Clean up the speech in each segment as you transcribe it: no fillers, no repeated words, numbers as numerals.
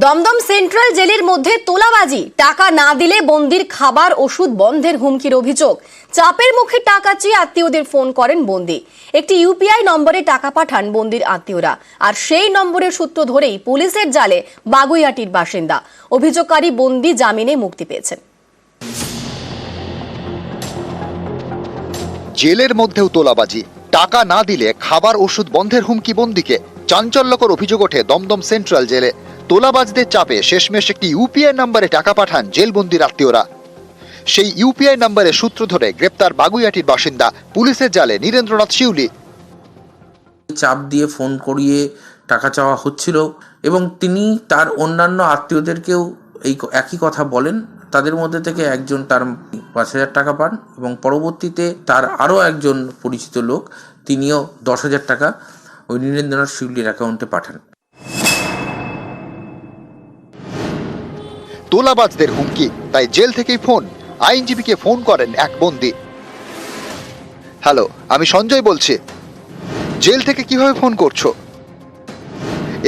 Dumdum central জেলের মধ্যে তোলাবাজি, টাকা না দিলে বন্দির খাবার ওষুধ বন্ধের হুমকির অভিযোগ। চাপের মুখে টাকা চেয়ে আত্মীয়দের ফোন করেন বন্দি। একটি ইউপিআই নম্বরে টাকা পাঠান বন্দির আত্মীয়রা, আর সেই নম্বরের সূত্র ধরেই পুলিশের জালে বাগুইআটির বাসিন্দা। অভিযোগকারী বন্দি জামিনে মুক্তি পেয়েছেন। জেলের মধ্যেও তোলাবাজি, টাকা না দিলে খাবার ওষুধ বন্ধের হুমকি বন্দিকে। চাঞ্চল্যকর অভিযোগ ওঠে দমদম সেন্ট্রাল জেলে। তোলাবাজদের চাপে শেষমেশ একটি ইউপিআই নম্বরে টাকা পাঠান জেলবন্দির আত্মীয়রা। সেই ইউপিআই নম্বরের সূত্র ধরে গ্রেপ্তার বাগুইআটির বাসিন্দা। পুলিশের জালে নীরেন্দ্রনাথ শিউলি। চাপ দিয়ে ফোন করিয়ে টাকা চাওয়া হচ্ছিল এবং তিনি তার অন্যান্য আত্মীয়দেরকেও এই একই কথা বলেন। তাদের মধ্যে থেকে একজন তার ৫,০০০ টাকা পান এবং পরবর্তীতে তার আরও একজন পরিচিত লোক, তিনিও ১০,০০০ টাকা ওই নীরেন্দ্রনাথ শিউলির অ্যাকাউন্টে পাঠান। তোলাবাজদের হুমকি, তাই জেল থেকেই ফোন। আইনজীবীকে ফোন করেন এক বন্দি। হ্যালো, আমি সঞ্জয় বলছি। জেল থেকে কিভাবে ফোন করছো?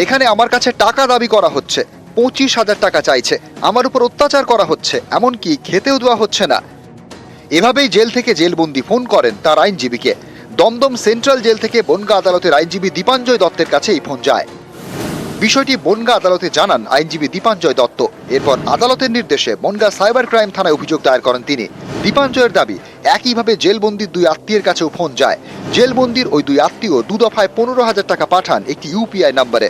এখানে আমার কাছে টাকা দাবি করা হচ্ছে, ২৫,০০০ টাকা চাইছে, আমার উপর অত্যাচার করা হচ্ছে, এমনকি খেতেও দেওয়া হচ্ছে না। এভাবেই জেল থেকে জেলবন্দি ফোন করেন তার আইনজীবীকে। দমদম সেন্ট্রাল জেল থেকে বনগাঁ আদালতের আইনজীবী দীপাঞ্জয় দত্তের কাছে এই ফোন যায়। বিষয়টি বনগাঁ আদালতে জানান আইনজীবী দীপাঞ্জয় দত্ত। এরপর আদালতের নির্দেশে বনগাঁ সাইবার ক্রাইম থানায় অভিযোগ দায়ের করেন তিনি। দীপাঞ্জয়ের দাবি, একইভাবে জেলবন্দির দুই আত্মীয়ের কাছেও ফোন যায়। জেলবন্দির ওই দুই আত্মীয় ২ দফায় ১৫,০০০ টাকা পাঠান একটি ইউপিআই নম্বরে।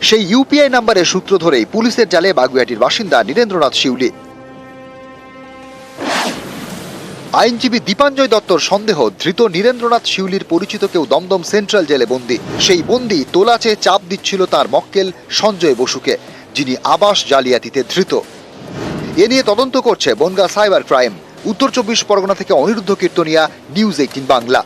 সেই ইউপিআই নম্বরের সূত্র ধরেই পুলিশের জালে বাগুইআটির বাসিন্দা নীরেন্দ্রনাথ শিউলি। আইনজীবী দীপাঞ্জয় দত্তর সন্দেহ, ধৃত নীরেন্দ্রনাথ শিউলির পরিচিত কেউ দমদম সেন্ট্রাল জেলে বন্দী। সেই বন্দী তোলা চেয়ে চাপ দিচ্ছিল তার মক্কেল সঞ্জয় বসুকে, যিনি আবাস জালিয়াতিতে ধৃত। এ নিয়ে তদন্ত করছে বনগাঁ সাইবার ক্রাইম। উত্তর ২৪ পরগনা থেকে অনিরুদ্ধ কীর্তনিয়া, নিউজ ১৮ বাংলা।